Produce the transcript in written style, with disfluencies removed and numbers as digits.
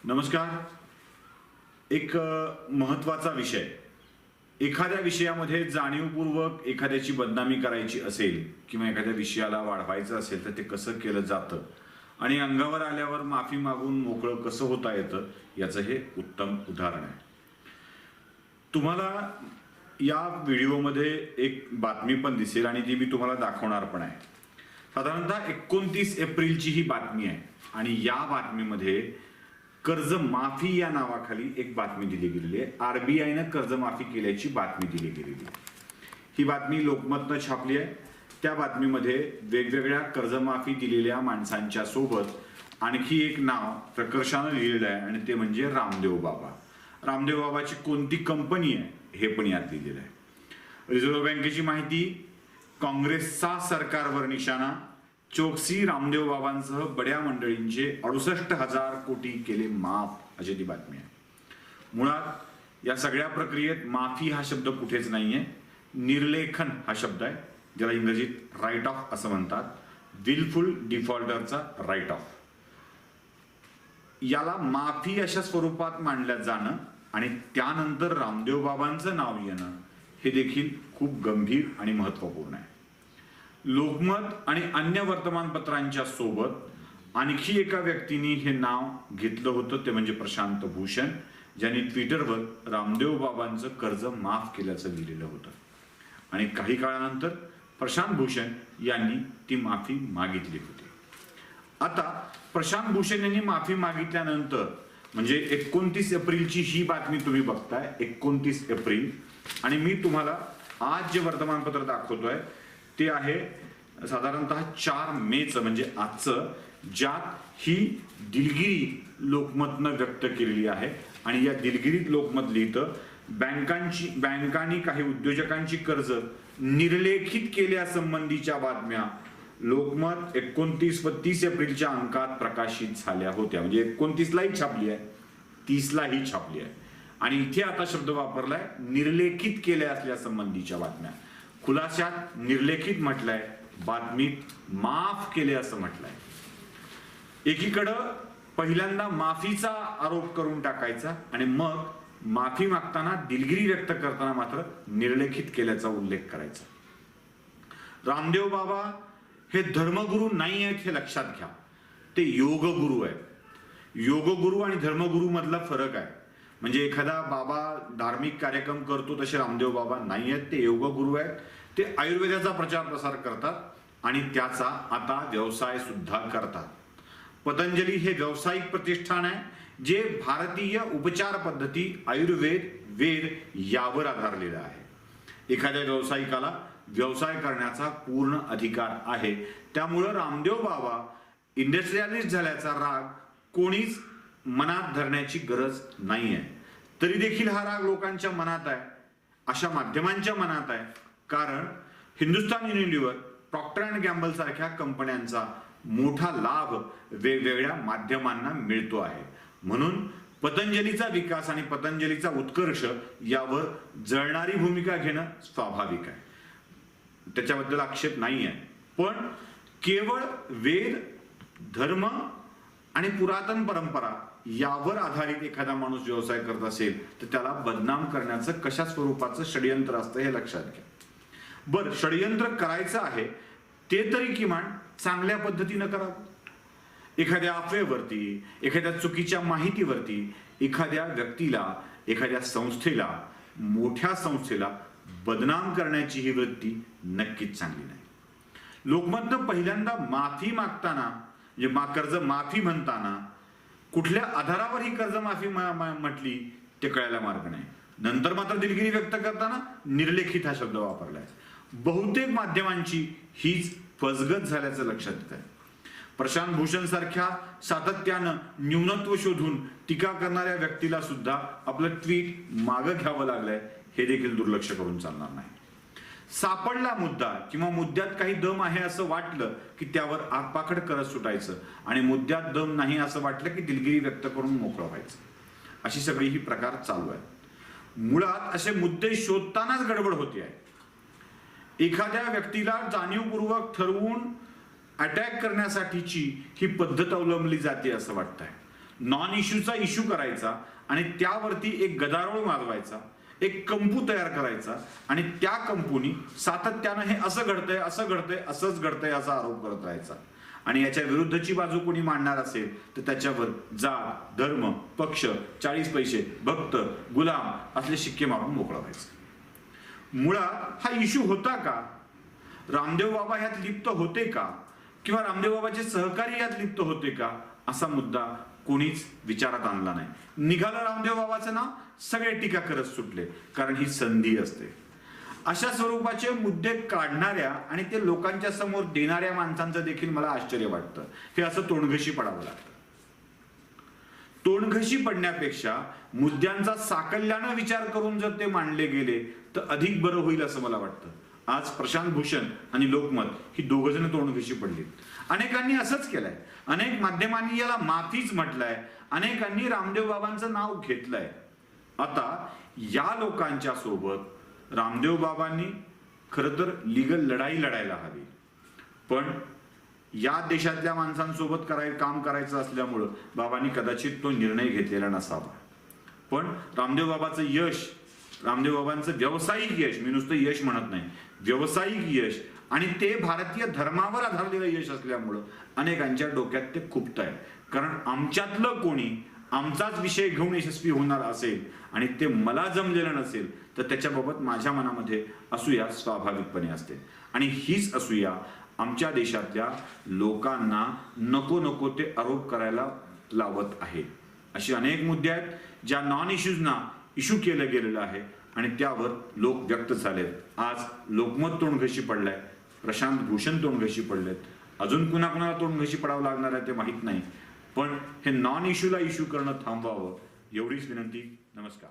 नमस्कार। एक महत्त्वाचा विषय, एखाद्या विषयामध्ये जाणीवपूर्वक एखाद्याची बदनामी करायची असेल किंवा एखाद्या विषयाला वाढवायचं असेल तर ते कसं केलं जातं आणि अंगावर आल्यावर माफी मागून मोकळं कसं होता येतं याचं हे उत्तम उदाहरण आहे। तुम्हाला या व्हिडिओमध्ये एक बातमी पण दिसेल आणि ती मी तुम्हाला दाखवणार पण आहे। साधारणतः 29 एप्रिलची ही बातमी आहे आणि या बातमीमध्ये कर्ज माफी या नावाखाली एक बातमी दिली गेलेली आहे। आरबीआयने कर्ज माफी केल्याची बातमी दिली गेलेली आहे। ही बातमी लोकमतनं छापली आहे। त्या बातमीमध्ये वेगवेगळ्या कर्जमाफी दिलेल्या माणसांच्या सोबत आणखी एक नाव प्रकर्षानं लिहिलेलं आहे आणि ते म्हणजे रामदेव बाबा। रामदेव बाबाची कोणती कंपनी आहे हे पण यात लिहिलेलं आहे। रिझर्व्ह बँकेची माहिती, काँग्रेसचा सरकारवर निशाणा, चोक्सी रामदेव बाबांसह बड्या मंडळींचे 68,000 कोटी केले माफ, अशी ती बातमी आहे। मुळात या सगळ्या प्रक्रियेत माफी हा शब्द कुठेच नाहीये, निर्लेखन हा शब्द आहे, ज्याला इंग्रजीत राईट ऑफ असं म्हणतात। विलफुल डिफॉल्टरचा राईट ऑफ, याला माफी अशा स्वरूपात मांडलं जाणं आणि त्यानंतर रामदेव बाबांचं नाव येणं हे देखील खूप गंभीर आणि महत्त्वपूर्ण आहे। लोकमत आणि अन्य वर्तमानपत्रांच्या सोबत आणखी एका व्यक्तीने हे नाव घेतलं होतं, ते म्हणजे प्रशांत भूषण, ज्यांनी ट्विटरवर रामदेव बाबांचं कर्ज माफ केल्याचं लिहिलेलं होतं आणि काही काळानंतर प्रशांत भूषण यांनी ती माफी मागितली होती। आता प्रशांत भूषण यांनी माफी मागितल्यानंतर म्हणजे 29 एप्रिलची ही बातमी तुम्ही बघताय, 29 एप्रिल, आणि मी तुम्हाला आज जे वर्तमानपत्र दाखवतोय ते आहे साधारणतः 4 मेचं म्हणजे आजचं, ज्यात ही दिलगिरी लोकमतनं व्यक्त केलेली आहे आणि या दिलगिरीत लोकमत लिहितं, बँकांनी काही उद्योजकांची कर्ज निर्लेखित केल्यासंबंधीच्या बातम्या लोकमत 29 व 30 एप्रिलच्या अंकात प्रकाशित झाल्या होत्या। म्हणजे 29लाही छापली आहे, 30लाही छापली आहे आणि इथे आता शब्द वापरलाय निर्लेखित केल्या असल्यासंबंधीच्या बातम्या। खुलाशात निर्लेखित म्हटलंय, बातमीत माफ केले असं म्हटलंय। एकीकडं पहिल्यांदा माफीचा आरोप करून टाकायचा आणि मग माफी मागताना दिलगिरी व्यक्त करताना मात्र निर्लेखित केल्याचा उल्लेख करायचा। रामदेव बाबा हे धर्मगुरू नाही आहेत हे लक्षात घ्या, ते योगगुरू आहेत। योगगुरू आणि धर्मगुरू मधला फरक आहे। म्हणजे एखादा बाबा धार्मिक कार्यक्रम करतो तसे रामदेव बाबा नाही आहेत, ते योगगुरू आहेत। ते आयुर्वेदाचा प्रचार प्रसार करतात आणि त्याचा आता व्यवसाय सुद्धा करतात। पतंजली हे व्यावसायिक प्रतिष्ठान आहे जे भारतीय उपचार पद्धती, आयुर्वेद, वेद यावर आधारलेलं आहे। एखाद्या व्यावसायिकाला व्यवसाय करण्याचा पूर्ण अधिकार आहे। त्यामुळं रामदेव बाबा इंडस्ट्रियलिस्ट झाल्याचा राग कोणीच मनात धरण्याची गरज नाहीये। तरी देखील हा राग लोकांच्या मनात आहे, अशा माध्यमांच्या मनात आहे, कारण Hindustan Unilever, Procter and Gamble सारख्या कंपन्यांचा मोठा लाभ वेगवेगळ्या माध्यमांना मिळतो आहे। म्हणून पतंजलीचा विकास आणि पतंजलीचा उत्कर्ष यावर जळणारी भूमिका घेणं स्वाभाविक आहे, त्याच्याबद्दल आक्षेप नाही आहे। पण केवळ वेद, धर्म आणि पुरातन परंपरा यावर आधारित एखादा माणूस व्यवसाय करत असेल तर त्याला बदनाम करण्याचं कशा स्वरूपाचं षडयंत्र असतं हे लक्षात घ्या। बरं, षडयंत्र करायचं आहे ते तरी किमान चांगल्या पद्धतीनं करावं। एखाद्या अफवेवरती, एखाद्या चुकीच्या माहितीवरती एखाद्या व्यक्तीला, एखाद्या संस्थेला, मोठ्या संस्थेला बदनाम करण्याची ही वृत्ती नक्कीच चांगली नाही। लोकमतनं पहिल्यांदा माफी मागताना म्हणजे कर्ज माफी म्हणताना कुठल्या आधारावर ही कर्ज माफी म्हटली ते कळायला मार्ग नाही। नंतर मात्र दिलगिरी व्यक्त करताना निर्लेखित हा शब्द वापरलाय। बहुतेक माध्यमांची हीच फसगत झाल्याचं लक्षात येत आहे। प्रशांत भूषण सारख्या सातत्यानं न्यूनत्व शोधून टीका करणाऱ्या व्यक्तीला सुद्धा आपलं ट्विट मागं घ्यावं लागलंय, हे देखील दुर्लक्ष करून चालणार नाही। सापडला मुद्दा किंवा मुद्द्यात काही दम आहे असं वाटलं की त्यावर आगपाखड करत सुटायचं आणि मुद्द्यात दम नाही असं वाटलं की दिलगिरी व्यक्त करून मोकळं व्हायचं, अशी सगळी ही प्रकार चालू आहे। मुळात असे मुद्दे शोधतानाच गडबड होते आहे। एखाद्या व्यक्तीला जाणीवपूर्वक ठरवून अटॅक करण्यासाठीची ही पद्धत अवलंबली जाते असं वाटतंय। नॉन इश्यूचा इश्यू करायचा आणि त्यावरती एक गदारोळ माजवायचा, एक कंपू तयार करायचा आणि त्या कंपूनी सातत्यानं हे असं घडतंय असंच घडतंय असा आरोप करत राहायचा. आणि याच्या विरुद्धची बाजू कोणी मांडणार असेल तर त्याच्यावर जात, धर्म, पक्ष, 40 पैसे, भक्त, गुलाम असले शिक्के मारून मोकळा व्हायचं. मुळात हा इश्यू होता का? रामदेव बाबा ह्यात लिप्त होते का? किंवा रामदेव बाबाचे सहकारी यात लिप्त होते का? असा मुद्दा कोणीच विचारात आणला नाही. निघालं रामदेव बाबाचं नाव, सगळे टीका करत सुटले, कारण ही संधी असते. अशा स्वरूपाचे मुद्दे काढणाऱ्या आणि ते लोकांच्या समोर देणाऱ्या माणसांचं देखील मला आश्चर्य वाटतं. हे असं तोंडघशी पडावं लागतं. तोंडघशी पडण्यापेक्षा मुद्द्यांचा साकल्यानं विचार करून जर ते मांडले गेले तर अधिक बरं होईल असं मला वाटतं. आज प्रशांत भूषण आणि लोकमत ही दोघ जण तोंडघशी पडली. अनेकांनी असंच केलंय, अनेक माध्यमांनी याला माफीच म्हटलंय, अनेकांनी रामदेव बाबांचं नाव घेतलंय. आता या लोकांच्या सोबत रामदेव बाबांनी खरं तर लीगल लढाई लढायला हवी, पण या देशातल्या माणसांसोबत काम करायचं असल्यामुळं बाबांनी कदाचित तो निर्णय घेतलेला नसावा. पण रामदेव बाबाचं यश, रामदेव बाबांचं व्यावसायिक यश, मी नुसतं यश म्हणत नाही, व्यावसायिक यश, आणि ते भारतीय धर्मावर आधारलेलं यश असल्यामुळं अनेकांच्या डोक्यात ते खुपतंय. कारण आमच्यातलं कोणी आमचाच विषय घेऊन यशस्वी होणार असेल आणि ते मला जमलेलं नसेल तर त्याच्याबाबत माझ्या मनामध्ये असूया स्वाभाविकपणे असते. आणि हीच असूया आमच्या देशातल्या लोकांना नको नको ते आरोप करायला लावत आहे. असे अनेक मुद्दे आहेत ज्या नॉन इश्यूजना इश्यू केलं गेलेलं आहे आणि त्यावर लोक व्यक्त झालेत. आज लोकमत तोंडघशी पडलाय, प्रशांत भूषण तोंडघशी पडलेत, अजून कुणाकुणाला तोंडघशी पडावं लागणार आहे ते माहीत नाही. पण हे नॉन इश्यूला इश्यू करणं थांबवावं एवढीच विनंती. नमस्कार.